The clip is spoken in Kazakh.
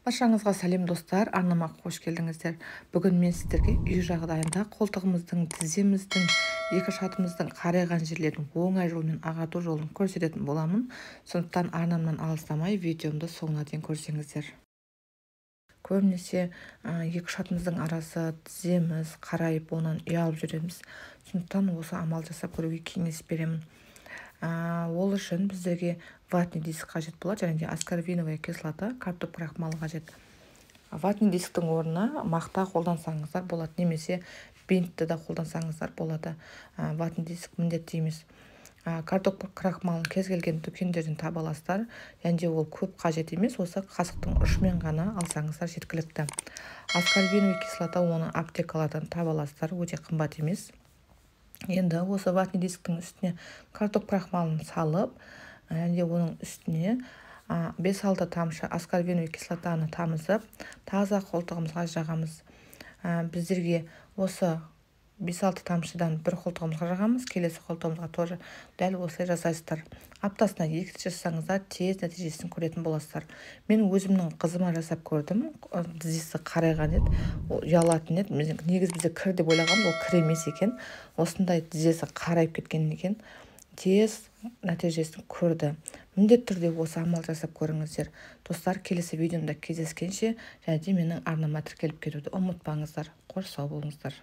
Баршаңызға сәлем достар, арнама қош келдіңіздер. Бүгін мен сіздерге үй жағдайында қолтығымыздың, тіземіздің, екі шатымыздың қарайған жерлерін оңай жолмен ағарту жолын көрсететін боламын. Сондықтан арнамнан алыстамай видеомды соңына дейін көрсеңіздер. Көбінесе екі шатымыздың арасы, тіземіз қарайып, онан ұялып жүреміз. Сондықтан осы амал жасап көруге кеңес беремін. Ол үшін біздерге ватный диск қажет болады, және де аскорбиновая кислота, картоп крахмалы қажет. Ватный дисктің орнына мақта қолдансаңыздар болады, немесе бинтті да қолдансаңыздар болады. Ватный диск міндетті емес. Картоп крахмалын кез келген дүкендерден таба аласыздар, және ол көп қажет емес, осы қасықтың ұшымен ғана алсаңыздар жеткілікті. Аскорбиновая кислота оны аптекалардан таба аласыздар, өте қымбат емес. Енді осы ватный дисктің үстіне картоп крахмалын салып, және оның үстіне 5-6 тамшы аскорбиновая кислотаны тамызып, таза қолтығымызға жағамыз. Біздерге осы 5-6 тамшыдан бір қолтығымызға жағамыз, келесі қолтығымызға тоже дәл осылай жасайсыздар. Аптасына 2 рет жасасаңыздар тез нәтижесін көретін боласыздар. Мен өзімнің қызыма жасап көрдім, тізесі қарайған еді, ұялатын еді. Негізі бізде кір деп ойлағанбыз, ол кір емес екен. Осындай тізесі қарайып кеткен екен. Тез нәтижесін көрді. Міндетті түрде осы амал жасап көріңіздер. Достар, келесі видеомда кездескенше, және де менің арнама тіркеліп кетуді ұмытпаңыздар. Қош сау болыңыздар.